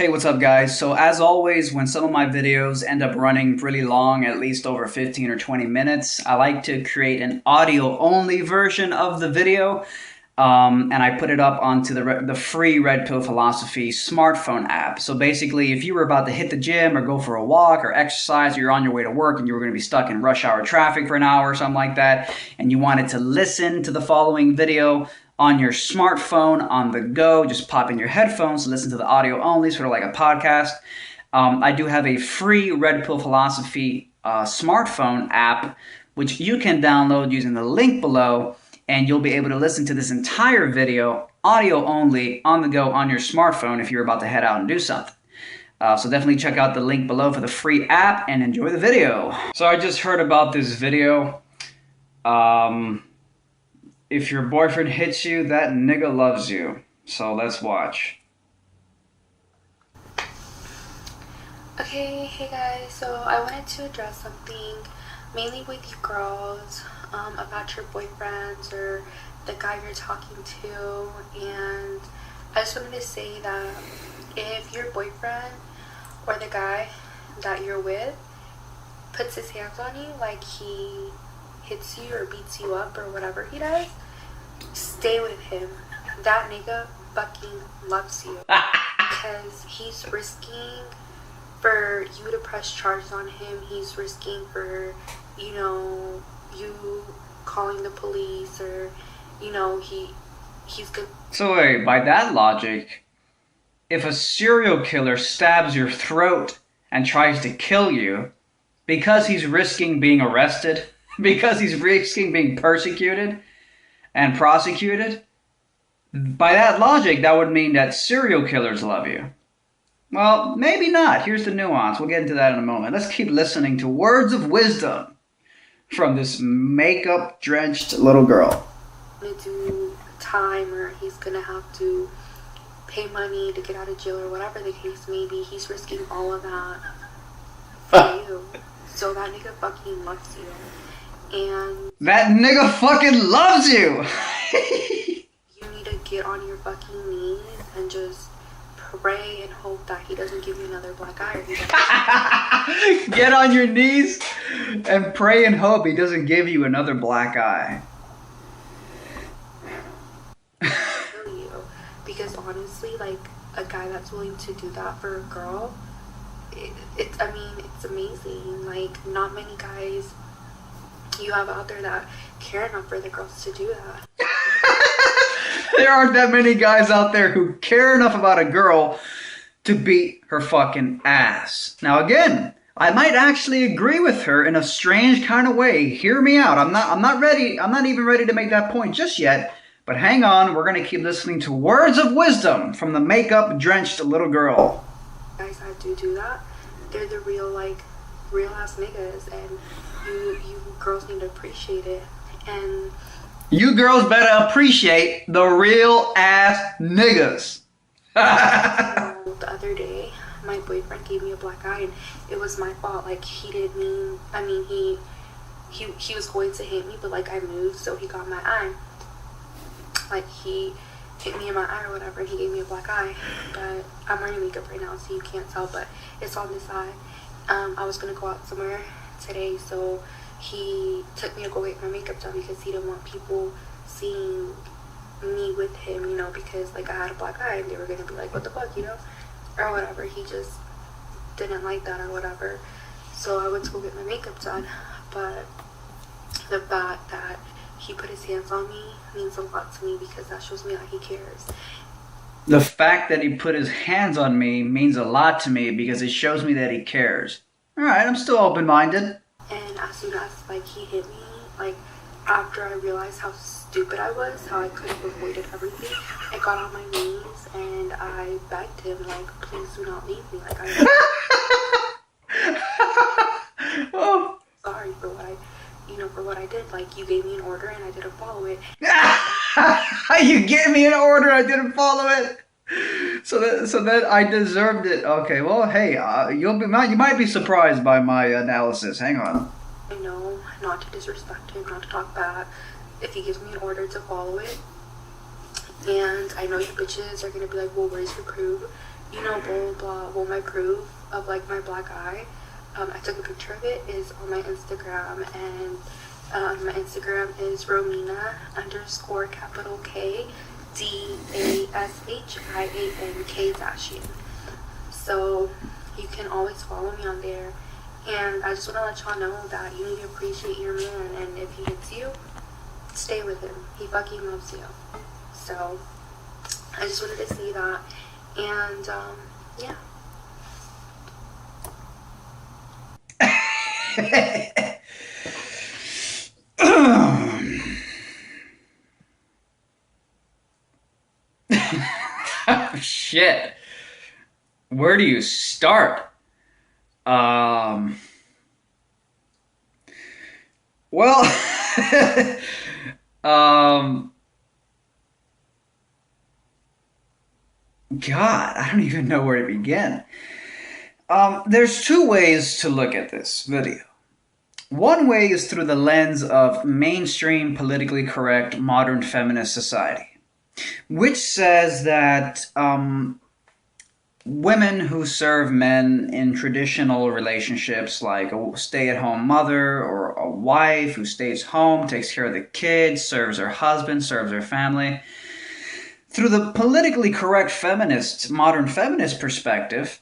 Hey, what's up guys? So as always, when some of my videos end up running really long, at least over 15 or 20 minutes, I like to create an audio only version of the video. And I put it up onto the free Red Pill Philosophy smartphone app. So basically, if you were about to hit the gym or go for a walk or exercise, or you're on your way to work and you were going to be stuck in rush hour traffic for an hour or something like that, and you wanted to listen to the following video on your smartphone on the go, just pop in your headphones, listen to the audio only, sort of like a podcast. I do have a free Red Pill Philosophy smartphone app, which you can download using the link below, and you'll be able to listen to this entire video, audio only, on the go on your smartphone if you're about to head out and do something. So definitely check out the link below for the free app and enjoy the video. So I just heard about this video. If your boyfriend hits you, that nigga loves you. So let's watch. Okay, hey guys, so I wanted to address something mainly with you girls about your boyfriends or the guy you're talking to. And I just wanted to say that if your boyfriend or the guy that you're with puts his hands on you, like he hits you or beats you up or whatever he does, stay with him. That nigga fucking loves you. Because he's risking for you to press charges on him. He's risking for, you know, you calling the police, or, you know, he's good. So wait, by that logic, if a serial killer stabs your throat and tries to kill you, because he's risking being arrested, because he's risking being persecuted and prosecuted, by that logic, that would mean that serial killers love you. Well, maybe not. Here's the nuance. We'll get into that in a moment. Let's keep listening to words of wisdom from this makeup-drenched little girl. To do time, or he's gonna have to pay money to get out of jail, or whatever the case may be. He's risking all of that for you. So that nigga fucking loves you. And that nigga fucking loves you! You need to get on your fucking knees and just pray and hope that he doesn't give you another black eye. Or he doesn't. Get on your knees and pray and hope he doesn't give you another black eye. Kill you. Because honestly, like, a guy that's willing to do that for a girl, it's amazing. Like, not many guys you have out there that care enough for the girls to do that. There aren't that many guys out there who care enough about a girl to beat her fucking ass. Now again, I might actually agree with her in a strange kind of way. Hear me out. I'm not even ready to make that point just yet. But hang on, we're gonna keep listening to words of wisdom from the makeup-drenched little girl. Guys that do that, they're the real ass niggas, and you girls need to appreciate it. And you girls better appreciate the real ass niggas. The other day, my boyfriend gave me a black eye, and it was my fault. Like, he didn't mean, he was going to hit me, but like, I moved, so he got my eye. Like, he hit me in my eye or whatever, and he gave me a black eye. But I'm wearing makeup right now, so you can't tell, but it's on this eye. I was gonna go out somewhere today, so he took me to go get my makeup done because he didn't want people seeing me with him, you know, because like I had a black eye and they were gonna be like, what the fuck, you know, or whatever. He just didn't like that or whatever. So I went to go get my makeup done, but the fact that he put his hands on me means a lot to me, because that shows me that he cares. The fact that he put his hands on me means a lot to me because it shows me that he cares. Alright, I'm still open-minded. And as soon as, like, he hit me, like, after I realized how stupid I was, how I could have avoided everything, I got on my knees and I begged him, like, please do not leave me. Like, I'm Oh. sorry for what I did. Like, you gave me an order and I didn't follow it. You gave me an order, I didn't follow it. So that I deserved it. Okay, well, hey, you might be surprised by my analysis. Hang on. I know not to disrespect him, not to talk back. If he gives me an order, to follow it. And I know you bitches are gonna be like, well, where's your proof? you know, blah, blah, well, my proof of, like, my black eye, I took a picture of it, is on my Instagram, and my Instagram is Romina underscore capital K DASHIANK -. So you can always follow me on there. And I just want to let y'all know that you need to appreciate your man, and if he hits you, stay with him. He fucking loves you. So I just wanted to see that. And yeah. Shit. Where do you start? Well, um, God, I don't even know where to begin. There's two ways to look at this video. One way is through the lens of mainstream, politically correct, modern feminist society, which says that women who serve men in traditional relationships, like a stay-at-home mother or a wife who stays home, takes care of the kids, serves her husband, serves her family, through the politically correct feminist, modern feminist perspective,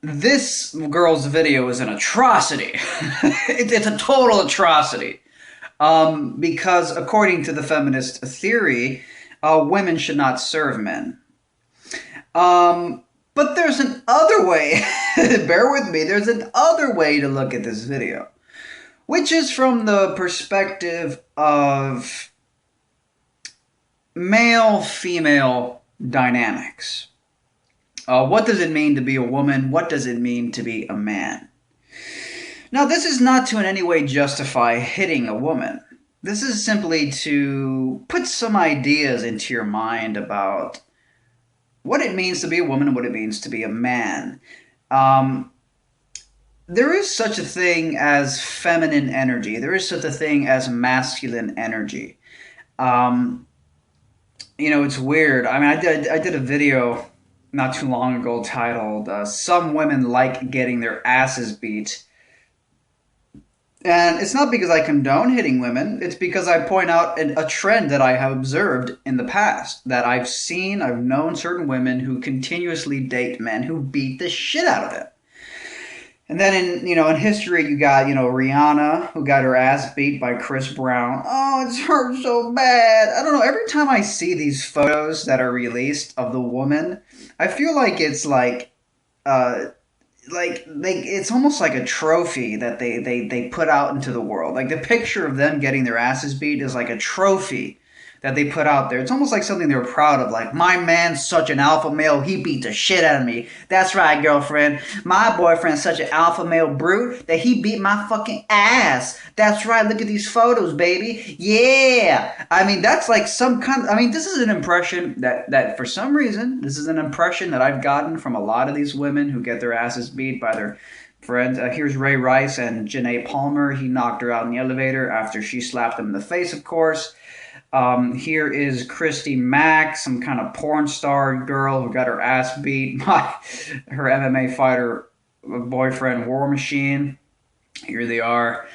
this girl's video is an atrocity. It's a total atrocity. Because according to the feminist theory, women should not serve men. But there's an other way, bear with me, there's an other way to look at this video, which is from the perspective of male-female dynamics. What does it mean to be a woman? What does it mean to be a man? Now, this is not to in any way justify hitting a woman. This is simply to put some ideas into your mind about what it means to be a woman and what it means to be a man. There is such a thing as feminine energy. There is such a thing as masculine energy. It's weird. I mean, I did a video not too long ago titled Some Women Like Getting Their Asses Beat. And it's not because I condone hitting women. It's because I point out a trend that I have observed in the past. That I've known certain women who continuously date men who beat the shit out of them. And then in history you got, Rihanna, who got her ass beat by Chris Brown. Oh, it's hurt so bad. I don't know. Every time I see these photos that are released of the woman, I feel like it's it's almost like a trophy that they put out into the world. Like the picture of them getting their asses beat is like a trophy that they put out there. It's almost like something they're proud of. Like, my man's such an alpha male, he beat the shit out of me. That's right, girlfriend. My boyfriend's such an alpha male brute that he beat my fucking ass. That's right, look at these photos, baby. Yeah. I mean, that's like this is an impression that for some reason, this is an impression that I've gotten from a lot of these women who get their asses beat by their friends. Here's Ray Rice and Janae Palmer. He knocked her out in the elevator after she slapped him in the face, of course. Here is Christy Mack, some kind of porn star girl who got her ass beat by her MMA fighter boyfriend, War Machine. Here they are.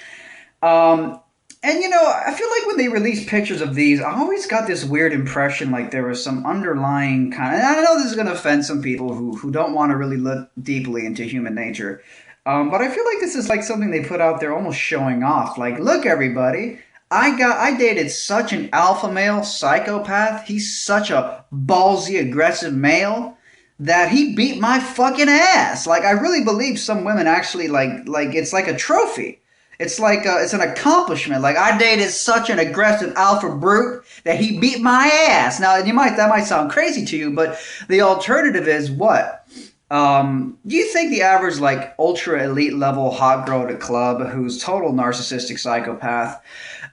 I feel like when they release pictures of these, I always got this weird impression like there was some underlying kind of, and I know this is going to offend some people who don't want to really look deeply into human nature. But I feel like this is like something they put out there almost showing off. Like, look, everybody. I dated such an alpha male psychopath. He's such a ballsy, aggressive male that he beat my fucking ass. Like, I really believe some women actually like it's like a trophy. It's like it's an accomplishment. Like, I dated such an aggressive alpha brute that he beat my ass. Now, that might sound crazy to you, but the alternative is what? Do you think the average like ultra elite level hot girl at a club who's total narcissistic psychopath,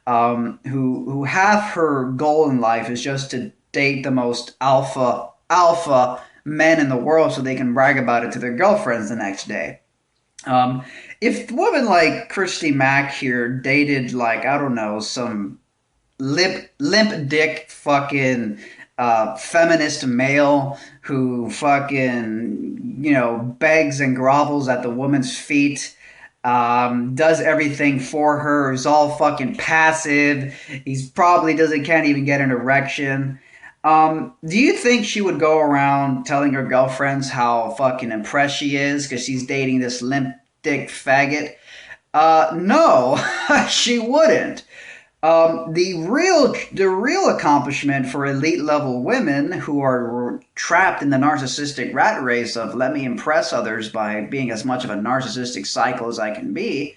who half her goal in life is just to date the most alpha men in the world so they can brag about it to their girlfriends the next day? If a woman like Christy Mack here dated, like, I don't know, some limp dick fucking feminist male who fucking, begs and grovels at the woman's feet, does everything for her, is all fucking passive. He's probably can't even get an erection. Do you think she would go around telling her girlfriends how fucking impressed she is because she's dating this limp dick faggot? No, she wouldn't. The real accomplishment for elite level women who are trapped in the narcissistic rat race of let me impress others by being as much of a narcissistic psycho as I can be.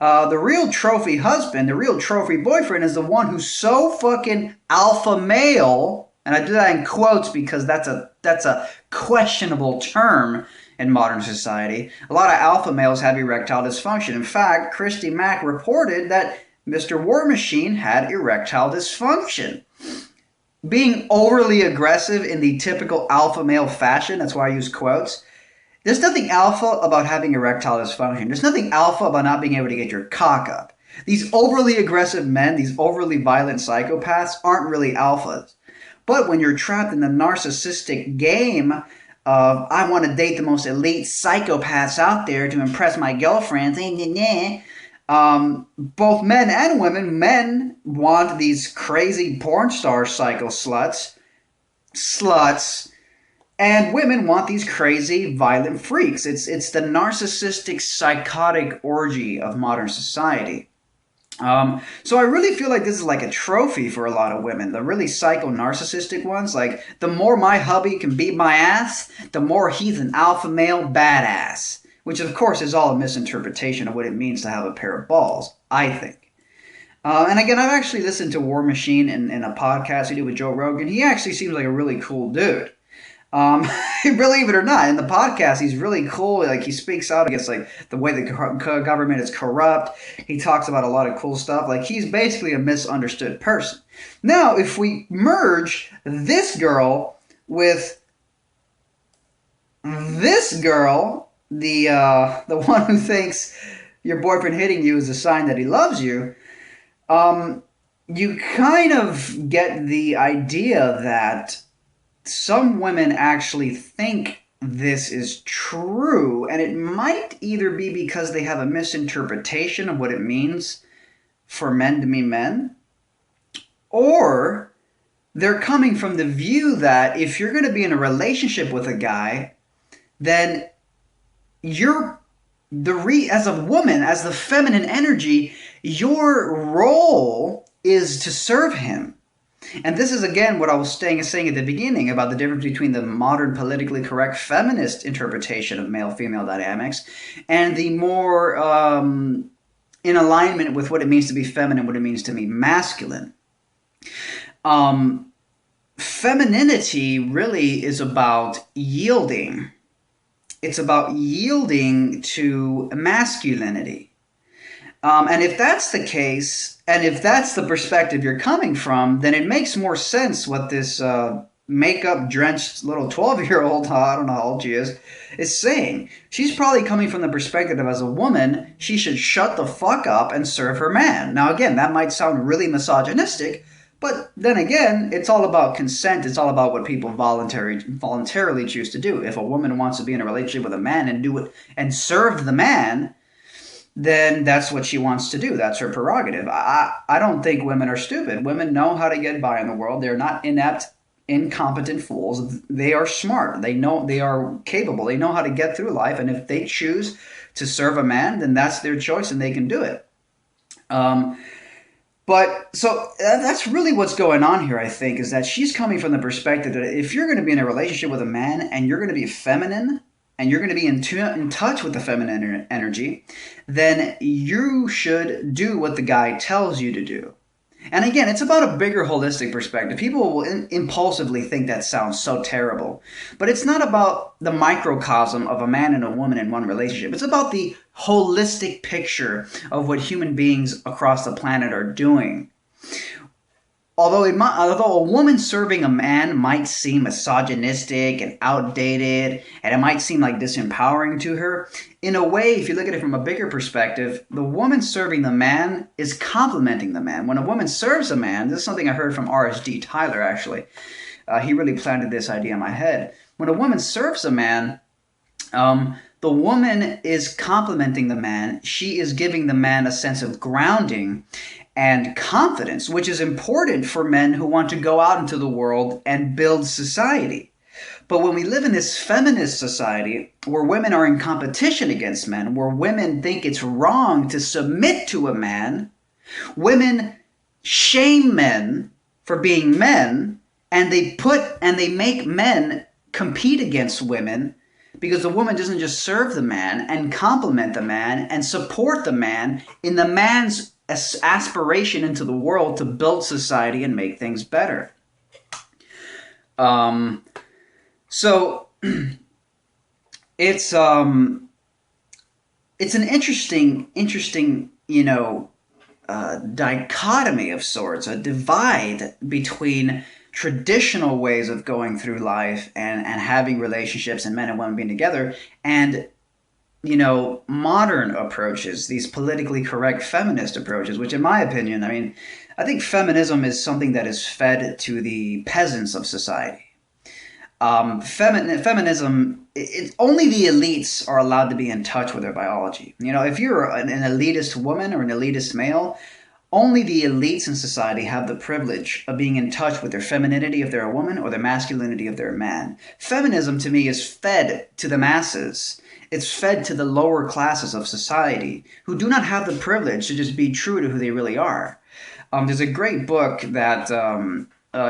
The real trophy husband, the real trophy boyfriend, is the one who's so fucking alpha male, and I do that in quotes because that's a questionable term in modern society. A lot of alpha males have erectile dysfunction. In fact, Christy Mack reported that Mr. War Machine had erectile dysfunction. Being overly aggressive in the typical alpha male fashion, that's why I use quotes. There's nothing alpha about having erectile dysfunction. There's nothing alpha about not being able to get your cock up. These overly aggressive men, these overly violent psychopaths, aren't really alphas. But when you're trapped in the narcissistic game of, I want to date the most elite psychopaths out there to impress my girlfriends, both men and women, men want these crazy porn star psycho sluts, and women want these crazy violent freaks. It's the narcissistic psychotic orgy of modern society. So I really feel like this is like a trophy for a lot of women. The really psycho narcissistic ones, like the more my hubby can beat my ass, the more he's an alpha male badass. Which of course is all a misinterpretation of what it means to have a pair of balls, I think. And again, I've actually listened to War Machine in a podcast he did with Joe Rogan. He actually seems like a really cool dude. Believe it or not, in the podcast, he's really cool. Like, he speaks out against like the way the government is corrupt. He talks about a lot of cool stuff. Like, he's basically a misunderstood person. Now, if we merge this girl with this girl, the one who thinks your boyfriend hitting you is a sign that he loves you, you kind of get the idea that some women actually think this is true, and it might either be because they have a misinterpretation of what it means for men to be men, or they're coming from the view that if you're going to be in a relationship with a guy, then you're as a woman, as the feminine energy, your role is to serve him. And this is, again, what I was saying at the beginning about the difference between the modern politically correct feminist interpretation of male-female dynamics and the more in alignment with what it means to be feminine, what it means to be masculine. Femininity really is about yielding. It's about yielding to masculinity. And if that's the case, and if that's the perspective you're coming from, then it makes more sense what this makeup-drenched little 12-year-old, I don't know how old she is saying. She's probably coming from the perspective of, as a woman, she should shut the fuck up and serve her man. Now, again, that might sound really misogynistic, but then again, it's all about consent. It's all about what people voluntarily choose to do. If a woman wants to be in a relationship with a man and do it and serve the man, then that's what she wants to do. That's her prerogative. I don't think women are stupid. Women know how to get by in the world. They're not inept, incompetent fools. They are smart. They know they are capable. They know how to get through life. And if they choose to serve a man, then that's their choice and they can do it. But so that's really what's going on here, I think, is that she's coming from the perspective that if you're going to be in a relationship with a man and you're going to be feminine, and you're going to be in touch with the feminine energy, then you should do what the guy tells you to do. And again, it's about a bigger holistic perspective. People will impulsively think that sounds so terrible. But it's not about the microcosm of a man and a woman in one relationship. It's about the holistic picture of what human beings across the planet are doing. Although a woman serving a man might seem misogynistic and outdated, and it might seem like disempowering to her, in a way, if you look at it from a bigger perspective, the woman serving the man is complimenting the man. When a woman serves a man, this is something I heard from RSD Tyler, actually. He really planted this idea in my head. When a woman serves a man, the woman is complimenting the man. She is giving the man a sense of grounding and confidence, which is important for men who want to go out into the world and build society. But when we live in this feminist society where women are in competition against men, where women think it's wrong to submit to a man, women shame men for being men, and they make men compete against women because the woman doesn't just serve the man and compliment the man and support the man in the man's aspiration into the world to build society and make things better. So it's an interesting, dichotomy of sorts, a divide between traditional ways of going through life and having relationships and men and women being together, and modern approaches, these politically correct feminist approaches, which in my opinion, I think feminism is something that is fed to the peasants of society. Feminism, only the elites are allowed to be in touch with their biology. If you're an elitist woman or an elitist male, only the elites in society have the privilege of being in touch with their femininity if they're a woman or their masculinity if they're a man. Feminism, to me, is fed to the masses. It's fed to the lower classes of society who do not have the privilege to just be true to who they really are. There's a great book that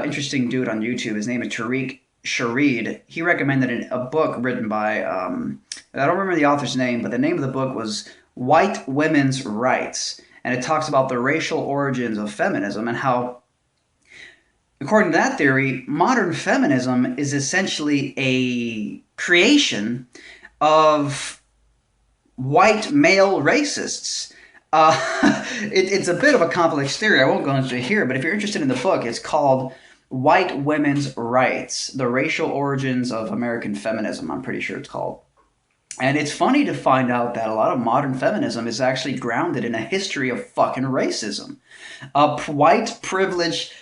interesting dude on YouTube, his name is Tariq Shareed. He recommended a book written by, I don't remember the author's name, but the name of the book was White Women's Rights. And it talks about the racial origins of feminism and how, according to that theory, modern feminism is essentially a creation of white male racists. It's a bit of a complex theory. I won't go into it here, but if you're interested in the book, it's called White Women's Rights, The Racial Origins of American Feminism, I'm pretty sure it's called. And it's funny to find out that a lot of modern feminism is actually grounded in a history of fucking racism. White, privileged,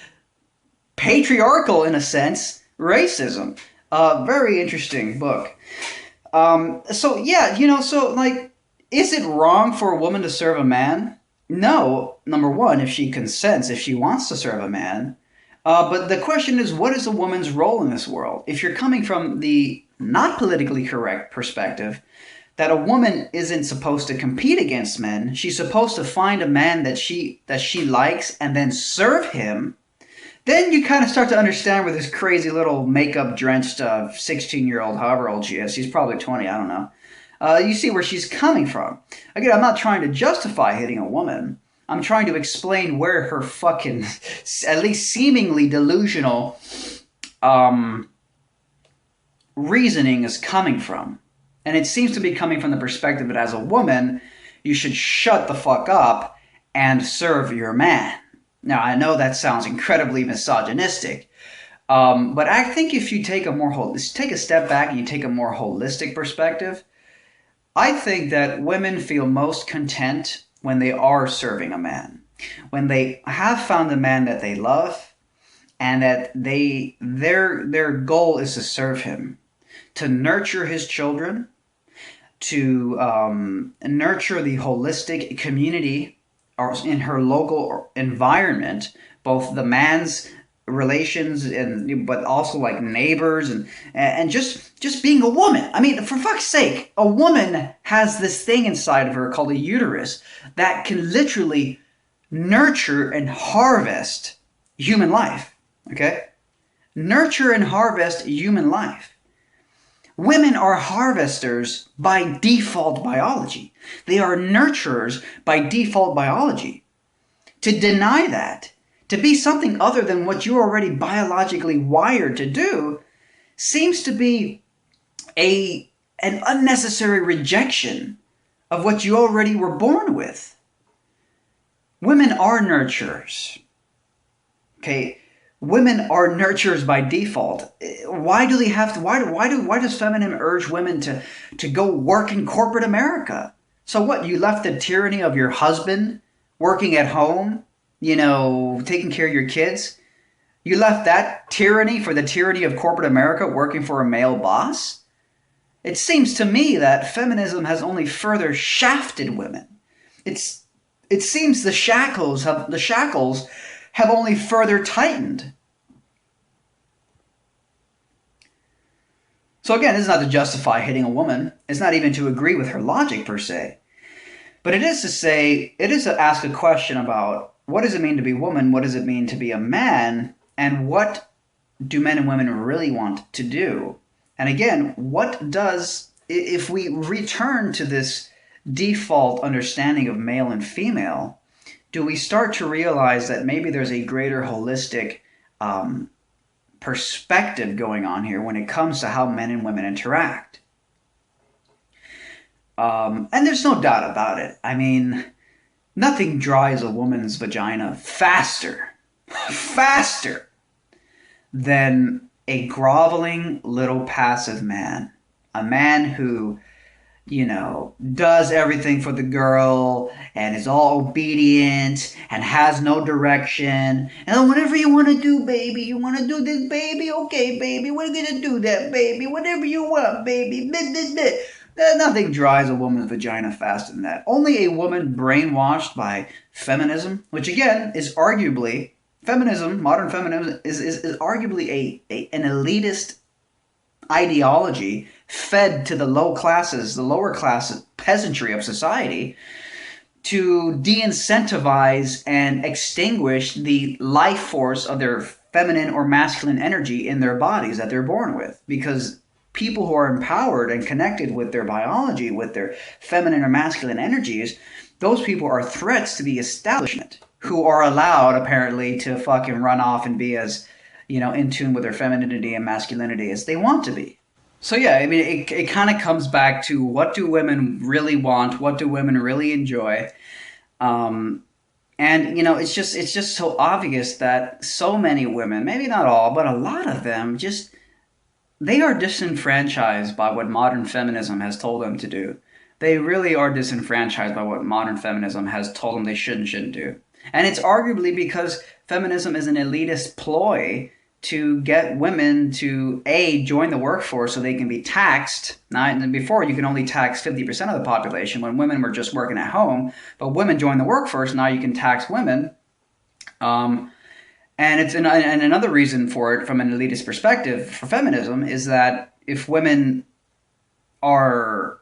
patriarchal, in a sense, racism. Very interesting book. Is it wrong for a woman to serve a man? No, number one, if she consents, if she wants to serve a man. But the question is, what is a woman's role in this world? If you're coming from the not politically correct perspective, that a woman isn't supposed to compete against men, she's supposed to find a man that she likes and then serve him, then you kind of start to understand where this crazy little makeup-drenched 16-year-old, however old she is, she's probably 20, I don't know. You see where she's coming from. Again, I'm not trying to justify hitting a woman. I'm trying to explain where her fucking, at least seemingly delusional, reasoning is coming from. And it seems to be coming from the perspective that as a woman, you should shut the fuck up and serve your man. Now, I know that sounds incredibly misogynistic, but I think if you take a step back and you take a more holistic perspective, I think that women feel most content when they are serving a man, when they have found a man that they love, and that their goal is to serve him, to nurture his children, to nurture the holistic community or in her local environment, both the man's relations but also like neighbors and just being a woman. I mean, for fuck's sake, a woman has this thing inside of her called a uterus that can literally nurture and harvest human life. Okay? Nurture and harvest human life. Women are harvesters by default biology. They are nurturers by default biology. To deny that, to be something other than what you're already biologically wired to do, seems to be an unnecessary rejection of what you already were born with. Women are nurturers. Okay? Women are nurturers by default. Why do they have to? Why does feminism urge women to go work in corporate America? So what? You left the tyranny of your husband working at home, taking care of your kids. You left that tyranny for the tyranny of corporate America working for a male boss? It seems to me that feminism has only further shafted women. It seems the shackles have only further tightened. So again, this is not to justify hitting a woman. It's not even to agree with her logic per se. But it is to ask a question about what does it mean to be a woman? What does it mean to be a man? And what do men and women really want to do? And again, if we return to this default understanding of male and female, do we start to realize that maybe there's a greater holistic perspective going on here when it comes to how men and women interact? And there's no doubt about it. I mean, nothing dries a woman's vagina faster than a groveling little passive man. A man who, does everything for the girl and is all obedient and has no direction. And whatever you want to do, baby, you want to do this, baby? Okay, baby, we're going to do that, baby. Whatever you want, baby. Nothing dries a woman's vagina faster than that. Only a woman brainwashed by feminism, which again is arguably, modern feminism is arguably an elitist ideology fed to the lower class peasantry of society to de-incentivize and extinguish the life force of their feminine or masculine energy in their bodies that they're born with. Because people who are empowered and connected with their biology, with their feminine or masculine energies, those people are threats to the establishment, who are allowed apparently to fucking run off and be as, in tune with their femininity and masculinity as they want to be. So yeah, I mean, it kind of comes back to what do women really want? What do women really enjoy? And it's just so obvious that so many women, maybe not all, but a lot of them they are disenfranchised by what modern feminism has told them to do. They really are disenfranchised by what modern feminism has told them they should and shouldn't do. And it's arguably because feminism is an elitist ploy to get women to, join the workforce so they can be taxed. Now, before, you can only tax 50% of the population when women were just working at home. But women join the workforce, now you can tax women. And another reason for it, from an elitist perspective, for feminism, is that if women are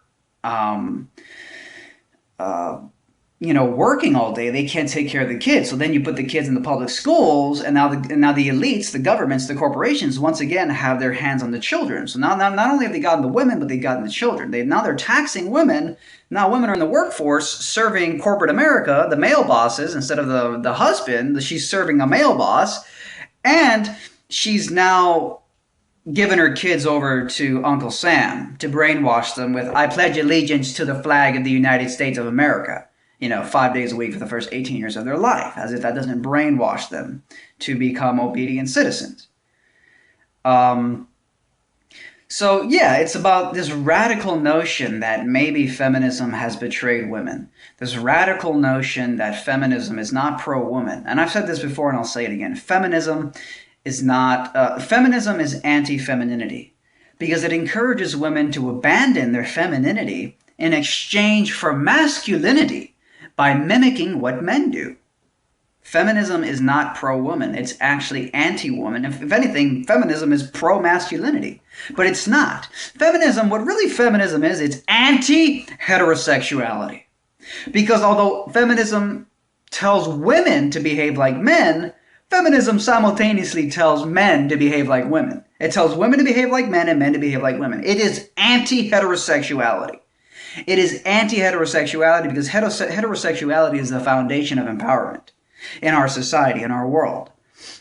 working all day, they can't take care of the kids. So then you put the kids in the public schools, and now the elites, the governments, the corporations, once again have their hands on the children. So now not only have they gotten the women, but they've gotten the children. Now they're taxing women. Now women are in the workforce serving corporate America, the male bosses, instead of the husband. She's serving a male boss, and she's now giving her kids over to Uncle Sam to brainwash them with, I pledge allegiance to the flag of the United States of America. 5 days a week for the first 18 years of their life, as if that doesn't brainwash them to become obedient citizens. So yeah, it's about this radical notion that maybe feminism has betrayed women. This radical notion that feminism is not pro-woman. And I've said this before and I'll say it again. Feminism is anti-femininity because it encourages women to abandon their femininity in exchange for masculinity by mimicking what men do. Feminism is not pro-woman. It's actually anti-woman. If anything, feminism is pro-masculinity. But it's not. What really feminism is, it's anti-heterosexuality. Because although feminism tells women to behave like men, feminism simultaneously tells men to behave like women. It tells women to behave like men and men to behave like women. It is anti-heterosexuality. It is anti-heterosexuality because heterosexuality is the foundation of empowerment in our society, in our world.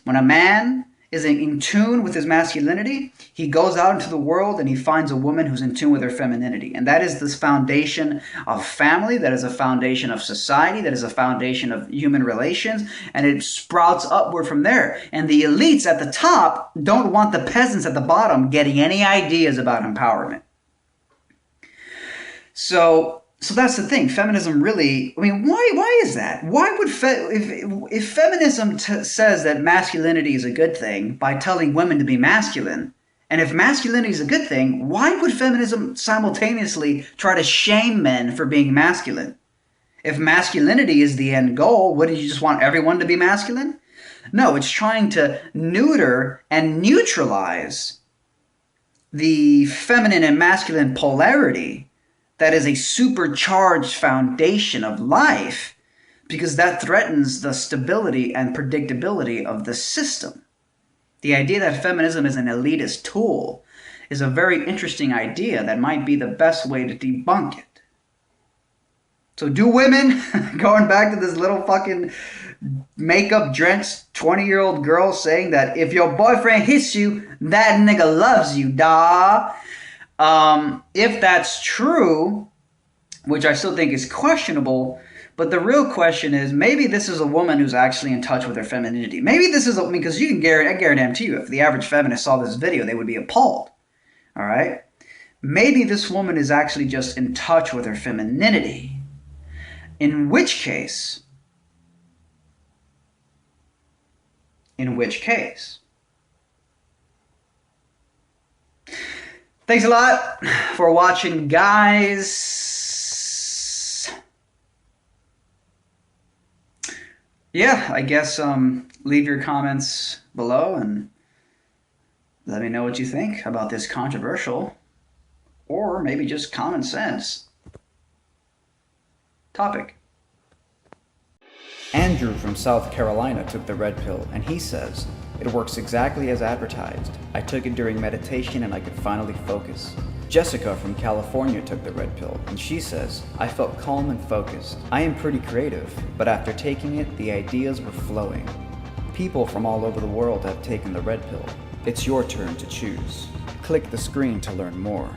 When a man is in tune with his masculinity, he goes out into the world and he finds a woman who's in tune with her femininity. And that is this foundation of family, that is a foundation of society, that is a foundation of human relations, and it sprouts upward from there. And the elites at the top don't want the peasants at the bottom getting any ideas about empowerment. So So that's the thing. Feminism really, I mean, why is that? Why would if feminism says that masculinity is a good thing by telling women to be masculine, and if masculinity is a good thing, why would feminism simultaneously try to shame men for being masculine? If masculinity is the end goal, wouldn't you just want everyone to be masculine? No, it's trying to neuter and neutralize the feminine and masculine polarity that is a supercharged foundation of life, because that threatens the stability and predictability of the system. The idea that feminism is an elitist tool is a very interesting idea that might be the best way to debunk it. So do women, going back to this little fucking makeup drenched 20-year-old girl saying that if your boyfriend hits you, that nigga loves you, da. If that's true, which I still think is questionable, but the real question is, maybe this is a woman who's actually in touch with her femininity. Maybe this is, because you can guarantee you, if the average feminist saw this video, they would be appalled. All right? Maybe this woman is actually just in touch with her femininity. In which case, thanks a lot for watching, guys. Yeah, I guess leave your comments below and let me know what you think about this controversial, or maybe just common sense topic. Andrew from South Carolina took the red pill, and he says, "It works exactly as advertised. I took it during meditation and I could finally focus." Jessica from California took the red pill, and she says, "I felt calm and focused. I am pretty creative, but after taking it, the ideas were flowing." People from all over the world have taken the red pill. It's your turn to choose. Click the screen to learn more.